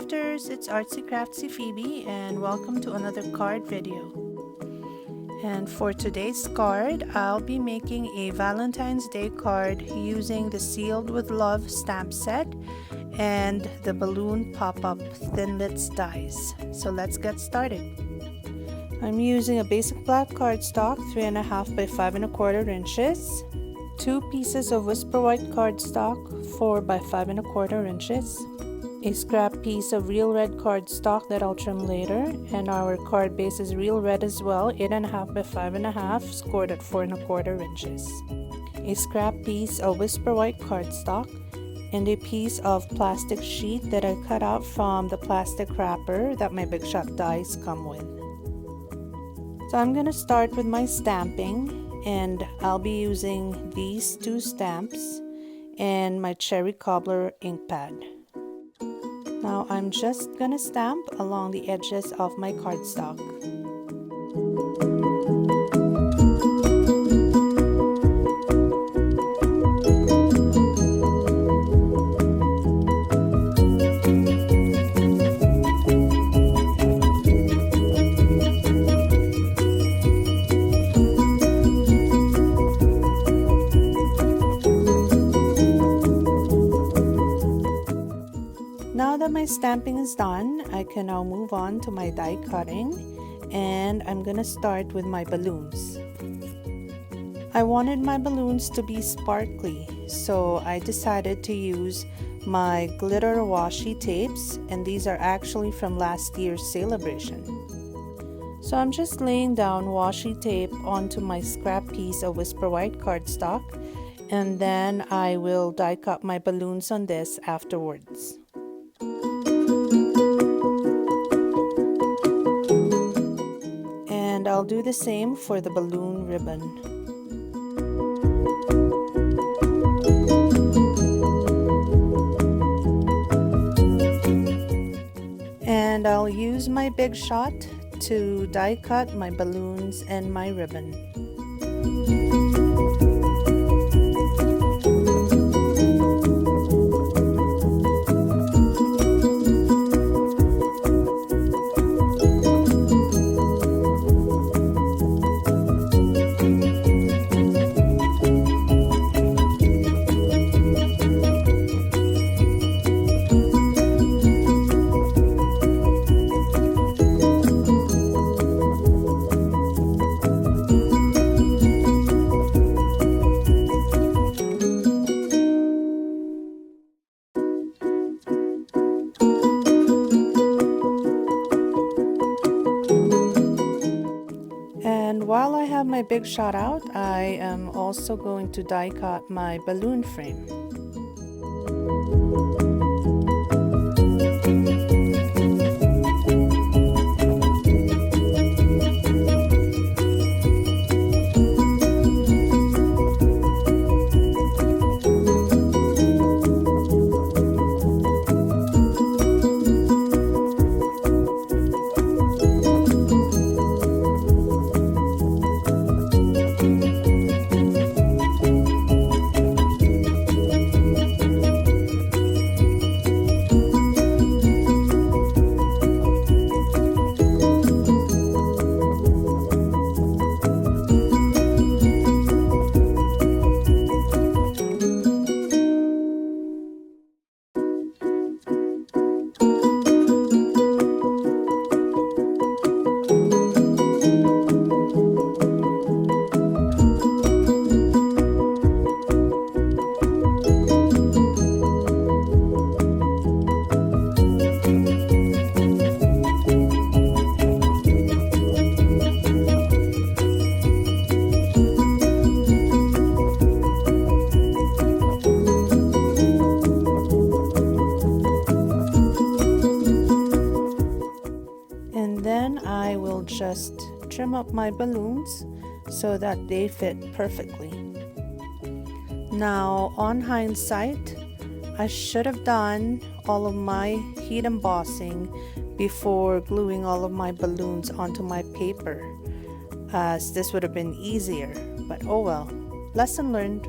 crafters, it's Artsy Craftsy Phoebe and welcome to another card video. And for today's card, I'll be making a Valentine's Day card using the Sealed with Love stamp set and the balloon pop-up Thinlits dies. So let's get started. I'm using a basic black cardstock 3.5 by 5 1/4 inches, 2 pieces of Whisper White cardstock 4 by 5 1/4 inches, a scrap piece of real red cardstock that I'll trim later, and our card base is real red as well, 8.5 by 5 1/2, scored at 4 1/4 inches, a scrap piece of Whisper White cardstock, and a piece of plastic sheet that I cut out from the plastic wrapper that my Big Shot dies come with. So I'm going to start with my stamping, and I'll be using these 2 stamps and my Cherry Cobbler ink pad. Now I'm just gonna stamp along the edges of my cardstock. Now that my stamping is done, I can now move on to my die cutting, and I'm gonna start with my balloons. I wanted my balloons to be sparkly, so I decided to use my glitter washi tapes, and these are actually from last year's celebration. So I'm just laying down washi tape onto my scrap piece of Whisper White cardstock, and then I will die cut my balloons on this afterwards. And I'll do the same for the balloon ribbon. And I'll use my Big Shot to die cut my balloons and my ribbon. And while I have my Big Shot out, I am also going to die cut my balloon frame. Just trim up my balloons so that they fit perfectly. Now, on hindsight, I should have done all of my heat embossing before gluing all of my balloons onto my paper, as this would have been easier, but oh well, lesson learned.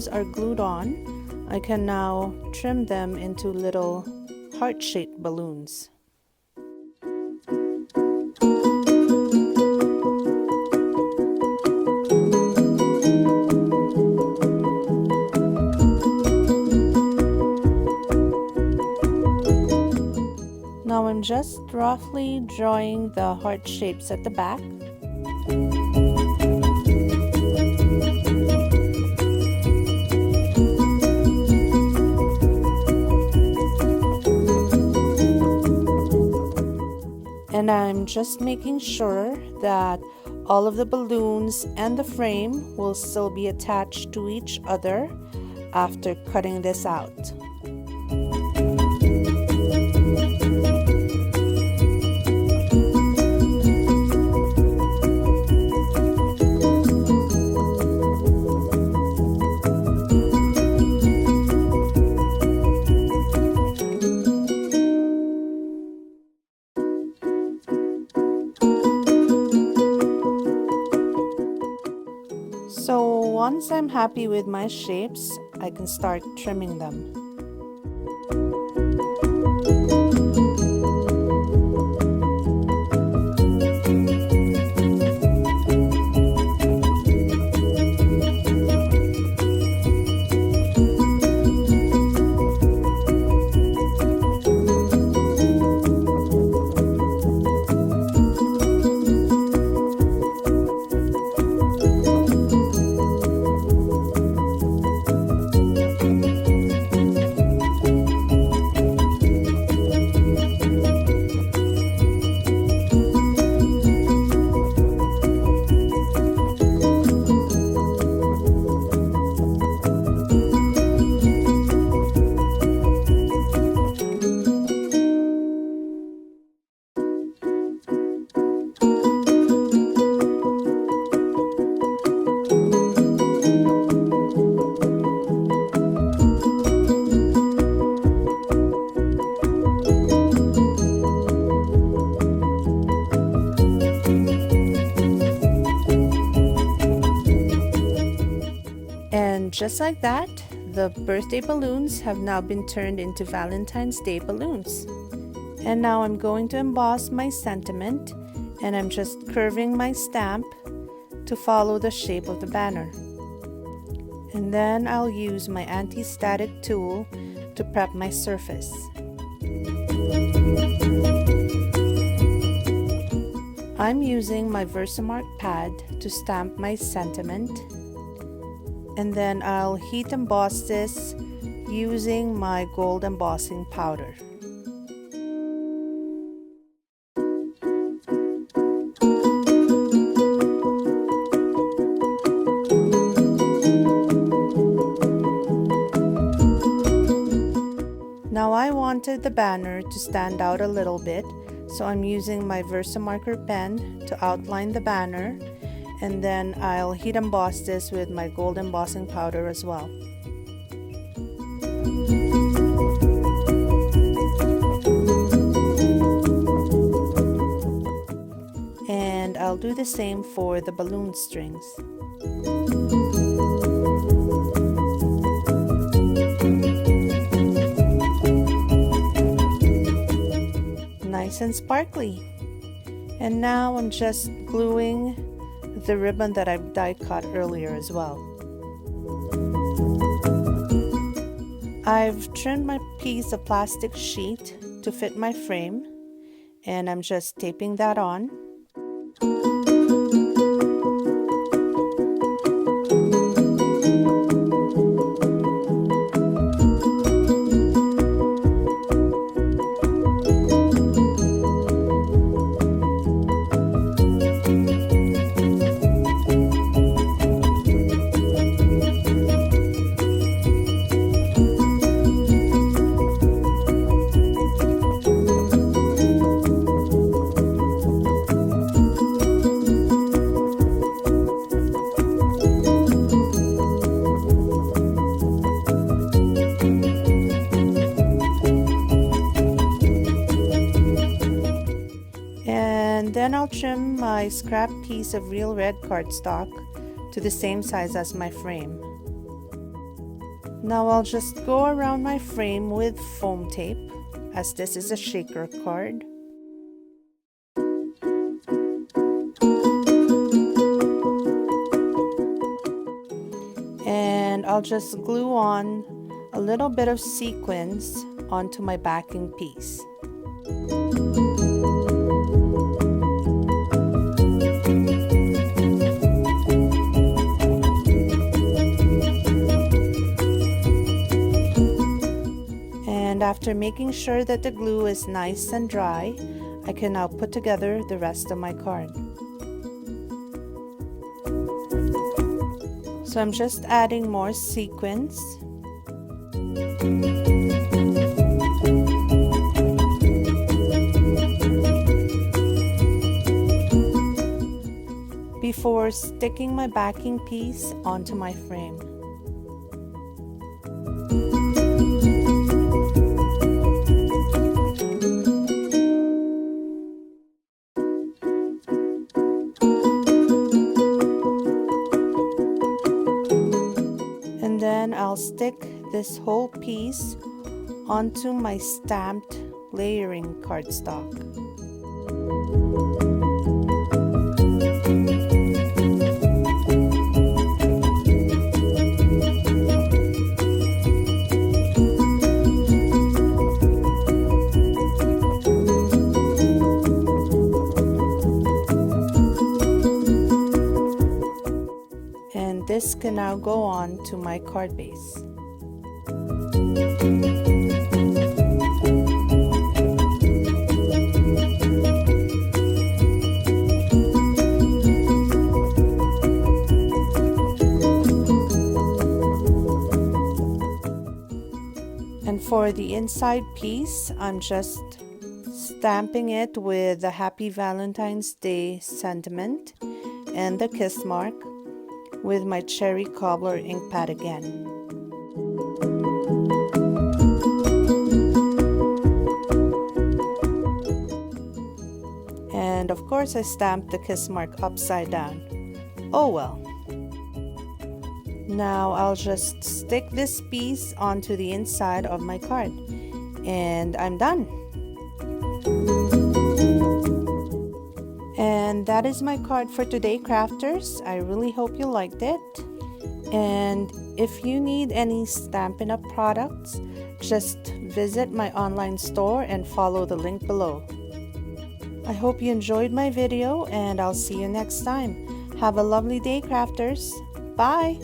balloons are glued on, I can now trim them into little heart-shaped balloons. Now I'm just roughly drawing the heart shapes at the back. And I'm just making sure that all of the balloons and the frame will still be attached to each other after cutting this out. So once I'm happy with my shapes, I can start trimming them. And just like that, the birthday balloons have now been turned into Valentine's Day balloons. And now I'm going to emboss my sentiment, and I'm just curving my stamp to follow the shape of the banner. And then I'll use my anti-static tool to prep my surface. I'm using my Versamark pad to stamp my sentiment, and then I'll heat emboss this using my gold embossing powder. Now I wanted the banner to stand out a little bit, so I'm using my Versamarker pen to outline the banner, and then I'll heat emboss this with my gold embossing powder as well. And I'll do the same for the balloon strings. Nice and sparkly. And now I'm just gluing the ribbon that I've die cut earlier as well. I've trimmed my piece of plastic sheet to fit my frame, and I'm just taping that on. And then I'll trim my scrap piece of real red cardstock to the same size as my frame. Now I'll just go around my frame with foam tape, as this is a shaker card. And I'll just glue on a little bit of sequins onto my backing piece. And after making sure that the glue is nice and dry, I can now put together the rest of my card. So I'm just adding more sequins. Before sticking my backing piece onto my frame. And then I'll stick this whole piece onto my stamped layering cardstock. And this can now go on to my card base. And for the inside piece, I'm just stamping it with the Happy Valentine's Day sentiment and the kiss mark with my Cherry Cobbler ink pad again. And of course I stamped the kiss mark upside down. Oh well. Now I'll just stick this piece onto the inside of my card and I'm done. And that is my card for today, crafters. I really hope you liked it. And if you need any Stampin' Up! Products, just visit my online store and follow the link below. I hope you enjoyed my video and I'll see you next time. Have a lovely day, crafters. Bye!